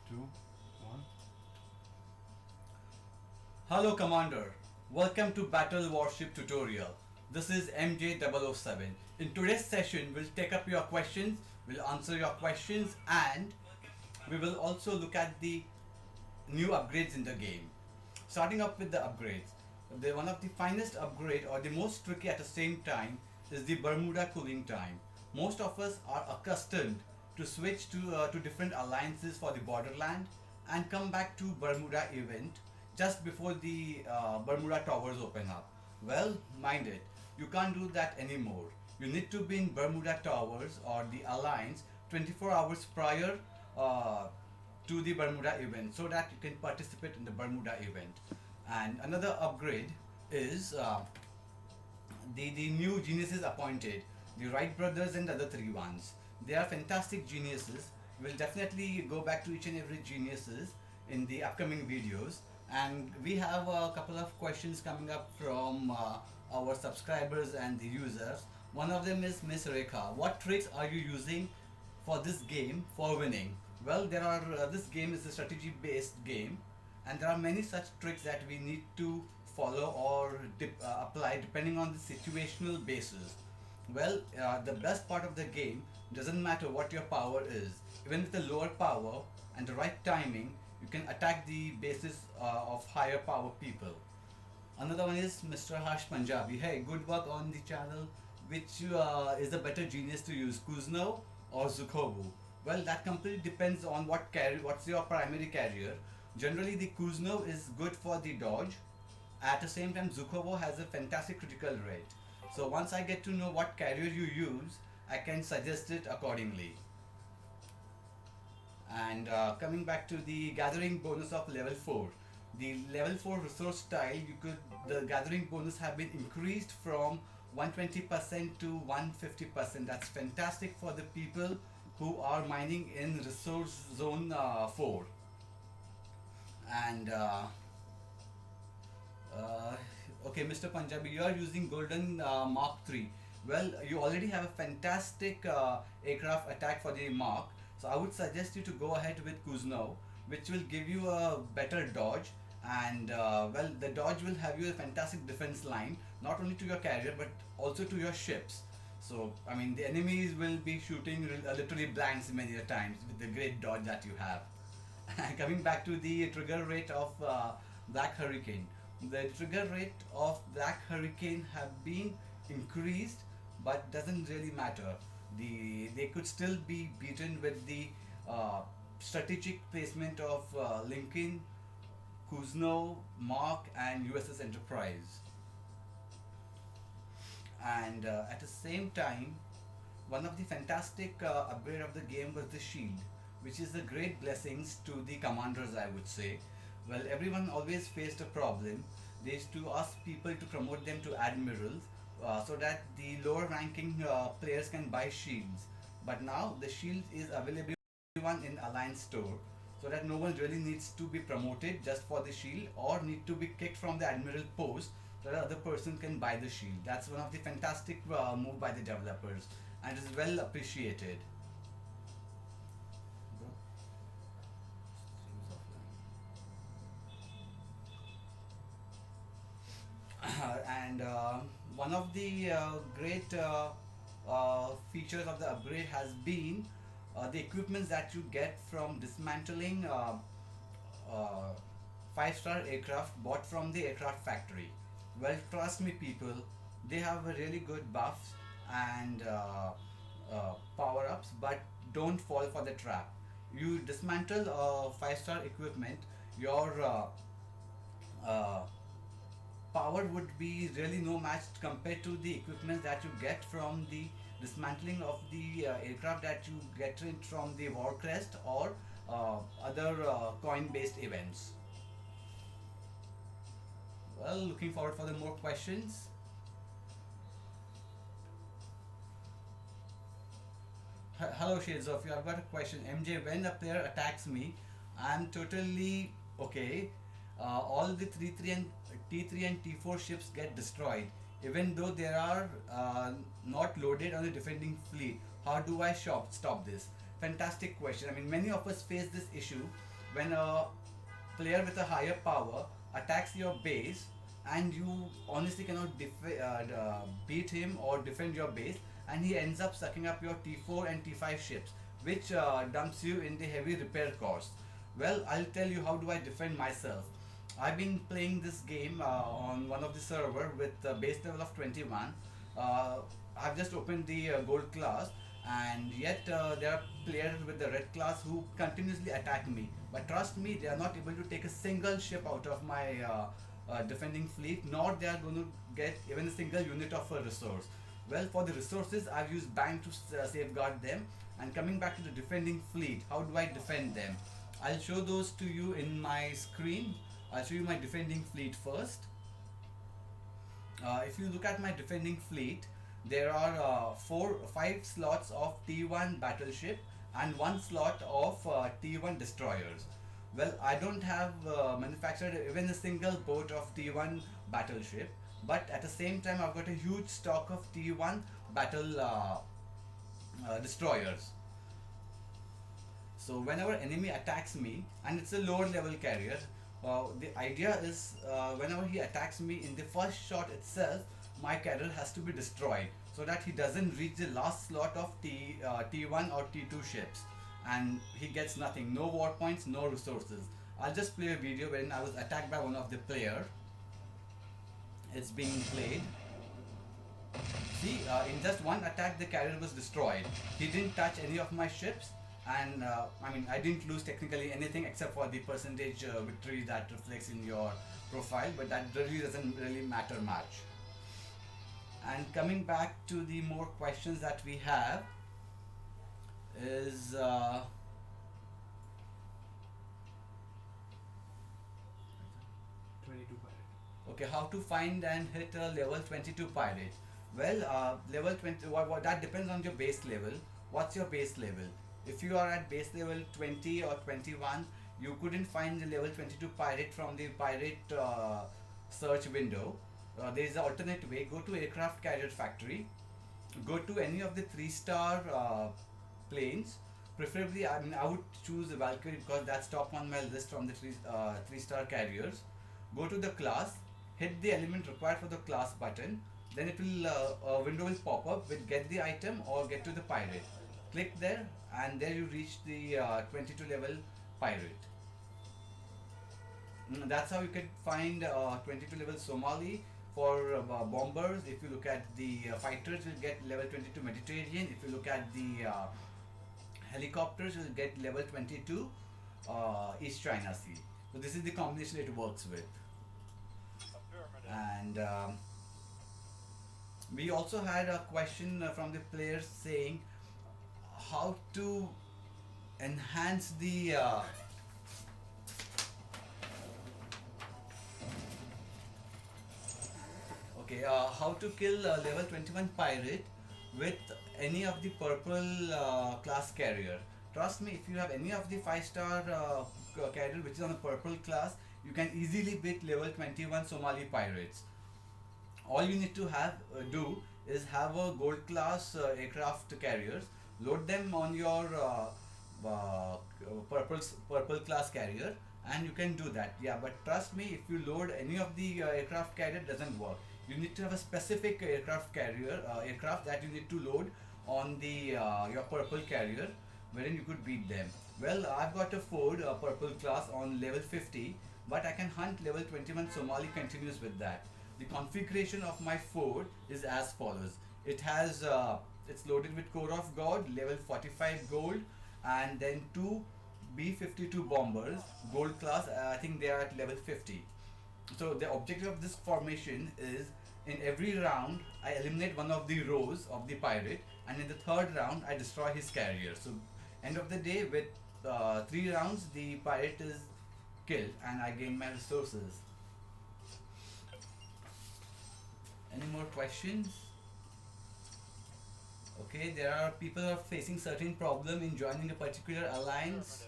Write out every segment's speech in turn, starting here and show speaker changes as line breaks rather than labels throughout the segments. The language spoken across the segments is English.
2, 1.
Hello Commander, welcome to Battle Warship tutorial. This is MJ007. In today's session, we'll take up your questions, we'll answer your questions, and we will also look at the new upgrades in the game. Starting up with the upgrades. One of the finest upgrade or the most tricky at the same time is the Bermuda cooling time. Most of us are accustomed to switch to different alliances for the borderland and come back to Bermuda event just before the Bermuda towers open up. Well, mind it, you can't do that anymore. You need to be in Bermuda towers or the alliance 24 hours prior uh, to the Bermuda event so that you can participate in the Bermuda event. And another upgrade is the new geniuses appointed, the Wright brothers and the other three ones. They are fantastic geniuses. We'll definitely go back to each and every geniuses in the upcoming videos. And we have a couple of questions coming up from our subscribers and the users. One of them is Miss Rekha. What tricks are you using for this game for winning? Well, there are. This game is a strategy-based game, and there are many such tricks that we need to follow or apply depending on the situational basis. Well, the best part of the game doesn't matter what your power is. Even with the lower power and the right timing, you can attack the bases of higher power people. Another one is Mr. Harsh Punjabi. Hey, good work on the channel. Which is the better genius to use, Kuzno or Zukhobu? Well, that completely depends on what's your primary carrier. Generally, the Kuzno is good for the dodge. At the same time, Zukhobo has a fantastic critical rate. So once I get to know what carrier you use, I can suggest it accordingly. And coming back to the gathering bonus of level 4, the level 4 resource style, the gathering bonus have been increased from 120% to 150%. That's fantastic for the people who are mining in resource zone 4. And uh, okay, Mr. Punjabi, you are using Golden Mark 3. Well, you already have a fantastic aircraft attack for the Mark, so I would suggest you to go ahead with Kuzno, which will give you a better dodge. And well, the dodge will have you a fantastic defense line, not only to your carrier but also to your ships. So, I mean, the enemies will be shooting literally blanks many a times with the great dodge that you have. Coming back to the trigger rate of Black Hurricane, the trigger rate of Black Hurricane have been increased, but doesn't really matter. They could still be beaten with the strategic placement of Lincoln, Kuzno, Mark, and USS Enterprise. And at the same time, one of the fantastic upgrade of the game was the shield, which is a great blessings to the commanders, I would say. Well, everyone always faced a problem. They used to ask people to promote them to admirals so that the lower ranking players can buy shields. But now the shield is available one in Alliance store, so that no one really needs to be promoted just for the shield or need to be kicked from the admiral post so that other person can buy the shield. That's one of the fantastic move by the developers and is well appreciated. And one of the great features of the upgrade has been the equipments that you get from dismantling uh, five-star aircraft bought from the aircraft factory. Well, trust me, people, they have a really good buffs and power-ups, but don't fall for the trap. You dismantle five-star equipment, your uh, power would be really no match compared to the equipment that you get from the dismantling of the aircraft that you get it from the Warcrest or other coin based events. Well, looking forward for the more questions. Hello Shades of You, I've got a question. MJ, when a player attacks me, I'm totally okay. All the 3 3 and T3 and T4 ships get destroyed, even though they are not loaded on the defending fleet. How do I stop this? Fantastic question. I mean, many of us face this issue when a player with a higher power attacks your base and you honestly cannot beat him or defend your base, and he ends up sucking up your T4 and T5 ships, which dumps you in the heavy repair costs. Well, I'll tell you how do I defend myself. I've been playing this game on one of the server with a base level of 21. Uh, I've just opened the gold class, and yet there are players with the red class who continuously attack me. But trust me, they are not able to take a single ship out of my defending fleet, nor they are going to get even a single unit of a resource. Well, for the resources, I've used bank to safeguard them. And coming back to the defending fleet, how do I defend them? I'll show those to you in my screen. I'll show you my defending fleet first. If you look at my defending fleet, there are 5 slots of T1 battleship and 1 slot of T1 destroyers. Well, I don't have manufactured even a single boat of T1 battleship, but at the same time I've got a huge stock of T1 battle destroyers. So whenever enemy attacks me, and it's a lower level carrier, the idea is whenever he attacks me in the first shot itself, my carrier has to be destroyed so that he doesn't reach the last slot of T1 or T2 ships, and he gets nothing, no war points, no resources. I'll just play a video when I was attacked by one of the player. It's being played. See, in just one attack the carrier was destroyed. He didn't touch any of my ships, and I didn't lose technically anything except for the percentage victory that reflects in your profile, but that really doesn't really matter much. And coming back to the more questions that we have is
22 pirate.
okay, how to find and hit a level 22 pirate. Well, level 20, what that depends on your base level. What's your base level? If you are at base level 20 or 21, you couldn't find the level 22 pirate from the pirate search window. There is an alternate way. Go to aircraft carrier factory, go to any of the 3-star planes. Preferably, I would choose the Valkyrie because that's top on my list from the 3-star carriers. Go to the class, hit the element required for the class button, then it will a window will pop up with get the item or get to the pirate. Click there, and there you reach the 22 level pirate. That's how you can find 22 level Somali. For bombers, if you look at the fighters, you'll get level 22 Mediterranean. If you look at the helicopters, you'll get level 22 East China Sea. So this is the combination it works with. And we also had a question from the players saying how to enhance the how to kill level 21 pirate with any of the purple class carrier. Trust me, if you have any of the 5-star carrier which is on the purple class, you can easily beat level 21 Somali pirates. All you need to do is have a gold class aircraft carriers, load them on your purple class carrier, and you can do that. Yeah, but trust me, if you load any of the aircraft carrier, it doesn't work. You need to have a specific aircraft carrier aircraft that you need to load on the your purple carrier, wherein you could beat them. Well, I've got a Ford purple class on level 50, but I can hunt level 21 Somali continuous with that. The configuration of my Ford is as follows. It has it's loaded with Core of God, level 45 gold, and then 2 B-52 bombers, gold class. I think they are at level 50. So the objective of this formation is in every round I eliminate one of the rows of the pirate, and in the third round I destroy his carrier. So end of the day, with 3 rounds the pirate is killed and I gain my resources. Any more questions? Okay, there are people who are facing certain problem in joining a particular alliance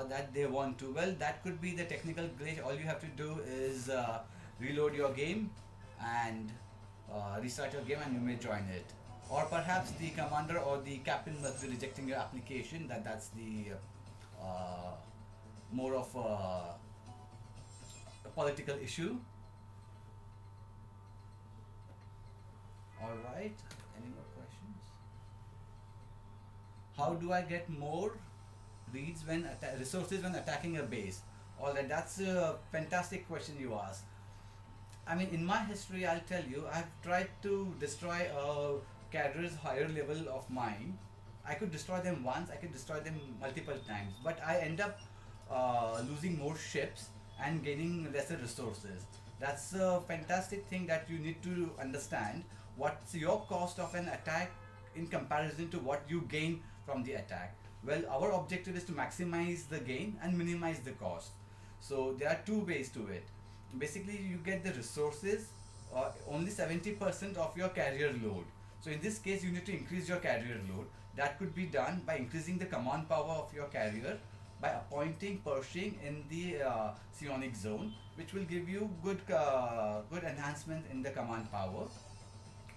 that they want to. Well, that could be the technical glitch. All you have to do is reload your game and restart your game and you may join it. Or perhaps the commander or the captain must be rejecting your application. That's the more of a political issue. All right. Any more questions? How do I get more reads when resources when attacking a base? All right, that's a fantastic question you asked. I mean, in my history, I'll tell you, I've tried to destroy a cadre's higher level of mine. I could destroy them once, I could destroy them multiple times, but I end up losing more ships and gaining lesser resources. That's a fantastic thing that you need to understand. What's your cost of an attack in comparison to what you gain from the attack? Well, our objective is to maximize the gain and minimize the cost. So there are two ways to it. Basically, you get the resources, only 70% of your carrier load. So in this case, you need to increase your carrier load. That could be done by increasing the command power of your carrier, by appointing Pershing in the psionic zone, which will give you good enhancement in the command power.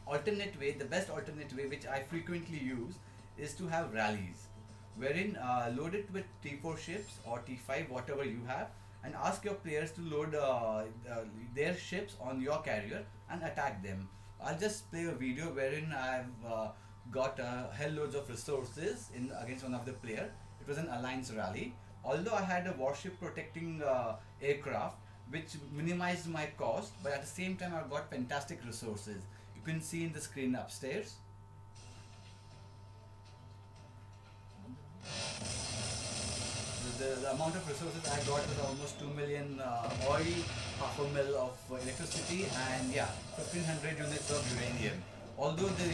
Alternate way, the best alternate way which I frequently use, is to have rallies, wherein load it with T4 ships or T5, whatever you have, and ask your players to load their ships on your carrier and attack them. I'll just play a video wherein I've got hell loads of resources in against one of the player. It was an alliance rally. Although I had a warship protecting aircraft, which minimized my cost, but at the same time I got fantastic resources. You can see in the screen upstairs. The amount of resources I got was almost 2 million oil, half a mil of electricity, and yeah, 1500 units of uranium. Although the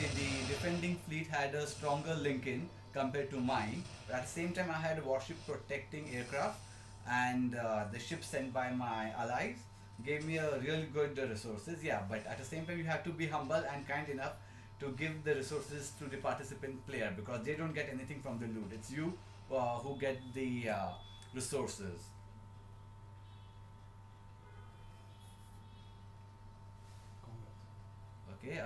defending fleet had a stronger Lincoln compared to mine, but at the same time I had a warship protecting aircraft, and the ships sent by my allies gave me a really good resources. Yeah, but at the same time you have to be humble and kind enough to give the resources to the participant player, because they don't get anything from the loot. It's you who get the resources. Okay,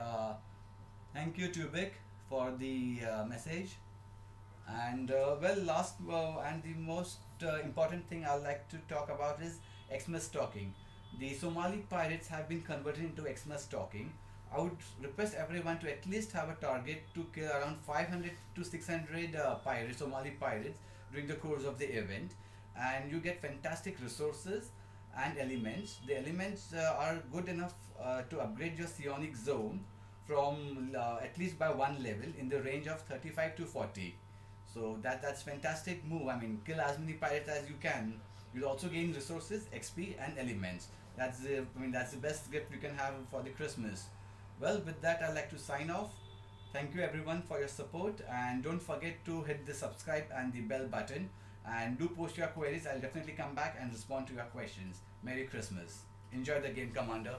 thank you Tubik for the message. And well, last and the most important thing I'd like to talk about is Xmas Stocking. The Somali Pirates have been converted into Xmas Stocking. I would request everyone to at least have a target to kill around 500 to 600 pirates, Somali pirates, during the course of the event, and you get fantastic resources and elements. The elements are good enough to upgrade your psionic zone from at least by one level in the range of 35 to 40. So that's fantastic move. I mean, kill as many pirates as you can. You'll also gain resources, XP, and elements. That's the best gift you can have for the Christmas. Well, with that, I'd like to sign off. Thank you everyone for your support, and don't forget to hit the subscribe and the bell button, and do post your queries. I'll definitely come back and respond to your questions. Merry Christmas. Enjoy the game, Commander.